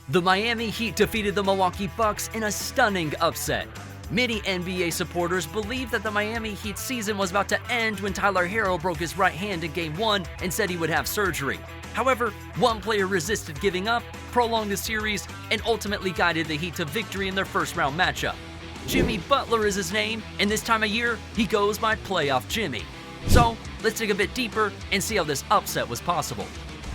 The Miami Heat defeated the Milwaukee Bucks in a stunning upset. Many NBA supporters believed that the Miami Heat season was about to end when Tyler Herro broke his right hand in Game 1 and said he would have surgery. However, one player resisted giving up, prolonged the series, and ultimately guided the Heat to victory in their first-round matchup. Jimmy Butler is his name, and this time of year, he goes by Playoff Jimmy. So, let's dig a bit deeper and see how this upset was possible.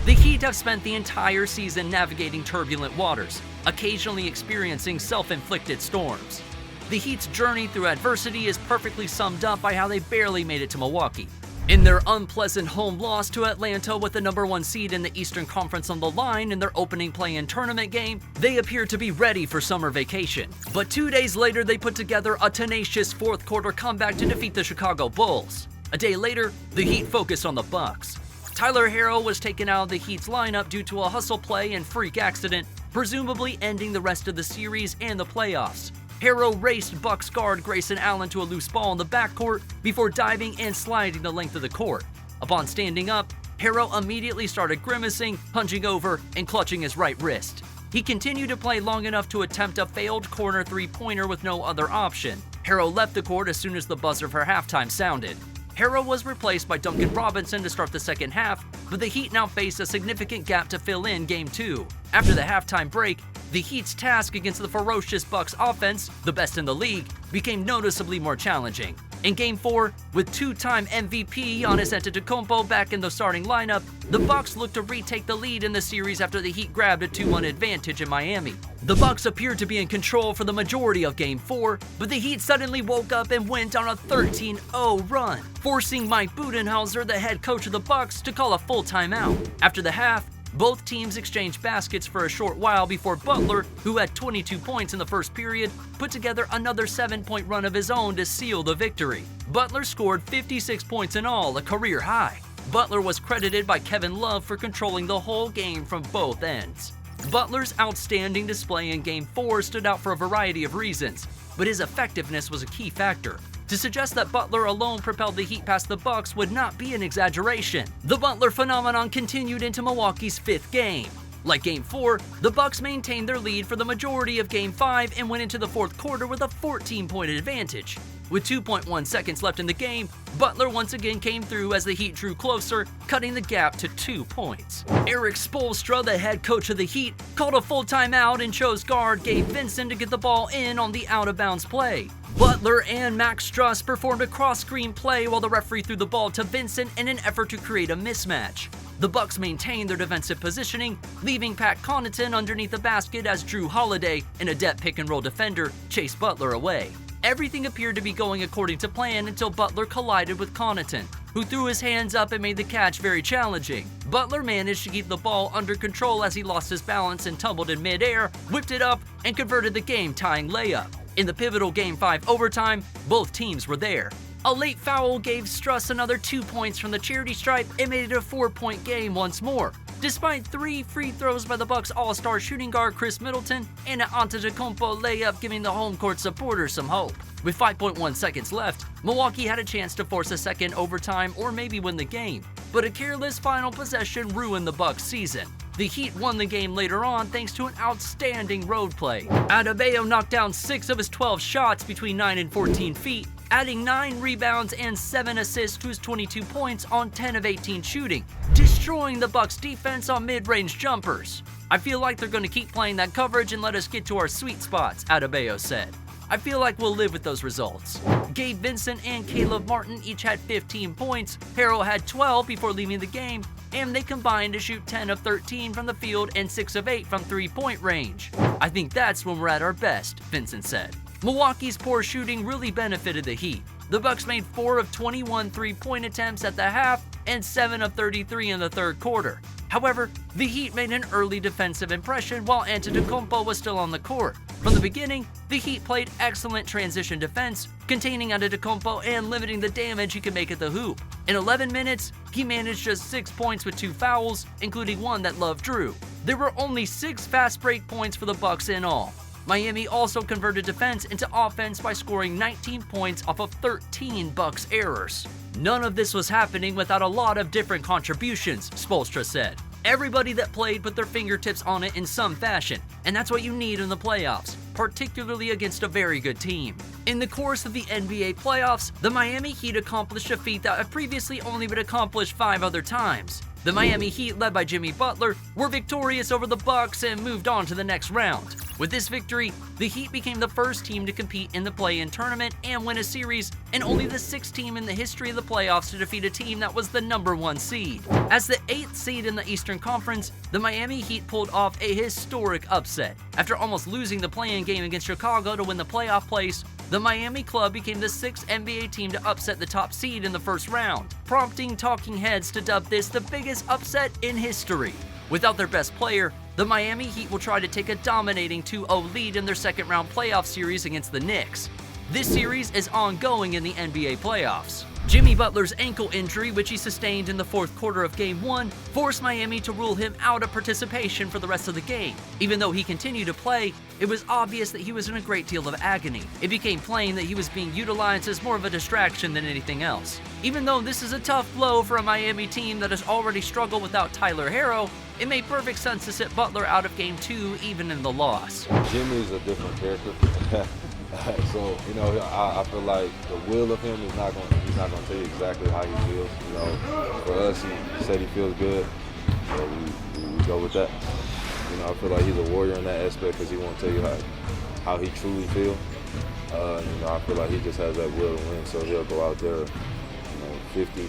The Heat have spent the entire season navigating turbulent waters, occasionally experiencing self-inflicted storms. The Heat's journey through adversity is perfectly summed up by how they barely made it to Milwaukee. In their unpleasant home loss to Atlanta with the #1 seed in the Eastern Conference on the line in their opening play-in tournament game, they appeared to be ready for summer vacation. But 2 days later, they put together a tenacious fourth-quarter comeback to defeat the Chicago Bulls. A day later, the Heat focused on the Bucks. Tyler Herro was taken out of the Heat's lineup due to a hustle play and freak accident, presumably ending the rest of the series and the playoffs. Herro raced Bucks guard Grayson Allen to a loose ball in the backcourt before diving and sliding the length of the court. Upon standing up, Herro immediately started grimacing, hunching over, and clutching his right wrist. He continued to play long enough to attempt a failed corner three-pointer with no other option. Herro left the court as soon as the buzzer for halftime sounded. Herro was replaced by Duncan Robinson to start the second half, but the Heat now face a significant gap to fill in Game 2. After the halftime break, the Heat's task against the ferocious Bucks offense, the best in the league, became noticeably more challenging. In Game 4, with two-time MVP Giannis Antetokounmpo back in the starting lineup, the Bucks looked to retake the lead in the series after the Heat grabbed a 2-1 advantage in Miami. The Bucks appeared to be in control for the majority of Game 4, but the Heat suddenly woke up and went on a 13-0 run, forcing Mike Budenholzer, the head coach of the Bucks, to call a full timeout. After the half, both teams exchanged baskets for a short while before Butler, who had 22 points in the first period, put together another 7-point run of his own to seal the victory. Butler scored 56 points in all, a career high. Butler was credited by Kevin Love for controlling the whole game from both ends. Butler's outstanding display in Game 4 stood out for a variety of reasons, but his effectiveness was a key factor. To suggest that Butler alone propelled the Heat past the Bucks would not be an exaggeration. The Butler phenomenon continued into Milwaukee's fifth game. Like Game 4, the Bucks maintained their lead for the majority of Game 5 and went into the fourth quarter with a 14-point advantage. With 2.1 seconds left in the game, Butler once again came through as the Heat drew closer, cutting the gap to 2 points. Erik Spoelstra, the head coach of the Heat, called a full timeout and chose guard Gabe Vincent to get the ball in on the out-of-bounds play. Butler and Max Strus performed a cross-screen play while the referee threw the ball to Vincent in an effort to create a mismatch. The Bucks maintained their defensive positioning, leaving Pat Connaughton underneath the basket as Drew Holiday, an adept pick-and-roll defender, chased Butler away. Everything appeared to be going according to plan until Butler collided with Connaughton, who threw his hands up and made the catch very challenging. Butler managed to keep the ball under control as he lost his balance and tumbled in midair, whipped it up, and converted the game-tying layup. In the pivotal Game 5 overtime, both teams were there. A late foul gave Strus another 2 points from the charity stripe and made it a 4-point game once more. Despite 3 free throws by the Bucks all-star shooting guard Chris Middleton and an Antetokounmpo layup giving the home court supporters some hope. With 5.1 seconds left, Milwaukee had a chance to force a second overtime or maybe win the game, but a careless final possession ruined the Bucks' season. The Heat won the game later on thanks to an outstanding road play. Adebayo knocked down 6 of his 12 shots between 9 and 14 feet, adding 9 rebounds and 7 assists to his 22 points on 10 of 18 shooting, destroying the Bucks' defense on mid-range jumpers. "I feel like they're going to keep playing that coverage and let us get to our sweet spots," Adebayo said. "I feel like we'll live with those results." Gabe Vincent and Caleb Martin each had 15 points, Herro had 12 before leaving the game, and they combined to shoot 10 of 13 from the field and 6 of 8 from three-point range. "I think that's when we're at our best," Vincent said. Milwaukee's poor shooting really benefited the Heat. The Bucks made 4 of 21 three-point attempts at the half and 7 of 33 in the third quarter. However, the Heat made an early defensive impression while Antetokounmpo was still on the court. From the beginning, the Heat played excellent transition defense, containing Antetokounmpo and limiting the damage he could make at the hoop. In 11 minutes, he managed just 6 points with 2 fouls, including one that Love drew. There were only 6 fast break points for the Bucks in all. Miami also converted defense into offense by scoring 19 points off of 13 Bucks errors. "None of this was happening without a lot of different contributions," Spoelstra said. Everybody that played put their fingertips on it in some fashion, and that's what you need in the playoffs, particularly against a very good team. In the course of the NBA playoffs, the Miami Heat accomplished a feat that had previously only been accomplished 5 other times. The Miami Heat, led by Jimmy Butler, were victorious over the Bucks and moved on to the next round. With this victory, the Heat became the first team to compete in the play-in tournament and win a series, and only the 6th team in the history of the playoffs to defeat a team that was the #1 seed. As the 8th seed in the Eastern Conference, the Miami Heat pulled off a historic upset. After almost losing the play-in game against Chicago to win the playoff place, the Miami club became the 6th NBA team to upset the top seed in the first round, prompting talking heads to dub this the biggest upset in history. Without their best player, the Miami Heat will try to take a dominating 2-0 lead in their second-round playoff series against the Knicks. This series is ongoing in the NBA playoffs. Jimmy Butler's ankle injury, which he sustained in the 4th quarter of Game 1, forced Miami to rule him out of participation for the rest of the game. Even though he continued to play, it was obvious that he was in a great deal of agony. It became plain that he was being utilized as more of a distraction than anything else. Even though this is a tough blow for a Miami team that has already struggled without Tyler Herro, it made perfect sense to sit Butler out of Game 2 even in the loss. Jimmy's a different character. So, I feel like the will of him is he's not going to tell you exactly how he feels. For us, he said he feels good, so we go with that. I feel like he's a warrior in that aspect because he won't tell you how he truly feels. I feel like he just has that will to win, so he'll go out there, 50%,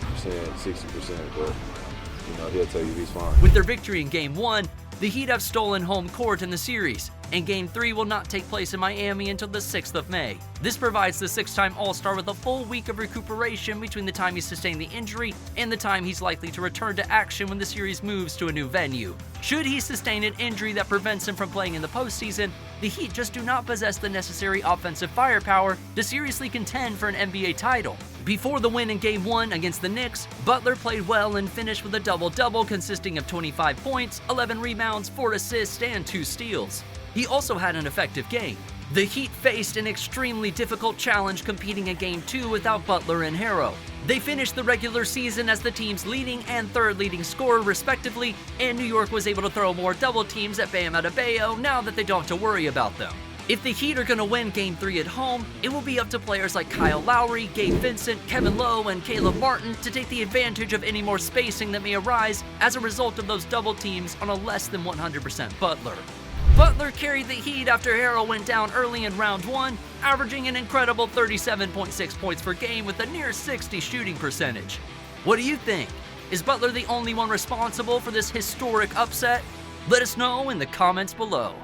60%, but, he'll tell you he's fine. With their victory in Game 1, the Heat have stolen home court in the series, and Game 3 will not take place in Miami until the 6th of May. This provides the 6-time All-Star with a full week of recuperation between the time he sustained the injury and the time he's likely to return to action when the series moves to a new venue. Should he sustain an injury that prevents him from playing in the postseason, the Heat just do not possess the necessary offensive firepower to seriously contend for an NBA title. Before the win in Game 1 against the Knicks, Butler played well and finished with a double-double consisting of 25 points, 11 rebounds, 4 assists, and 2 steals. He also had an effective game. The Heat faced an extremely difficult challenge competing in Game 2 without Butler and Herro. They finished the regular season as the team's leading and third leading scorer respectively, and New York was able to throw more double teams at Bam Adebayo now that they don't have to worry about them. If the Heat are going to win Game 3 at home, it will be up to players like Kyle Lowry, Gabe Vincent, Kevin Lowe, and Caleb Martin to take the advantage of any more spacing that may arise as a result of those double teams on a less than 100% Butler. Butler carried the Heat after Herro went down early in round 1, averaging an incredible 37.6 points per game with a near 60 shooting percentage. What do you think? Is Butler the only one responsible for this historic upset? Let us know in the comments below.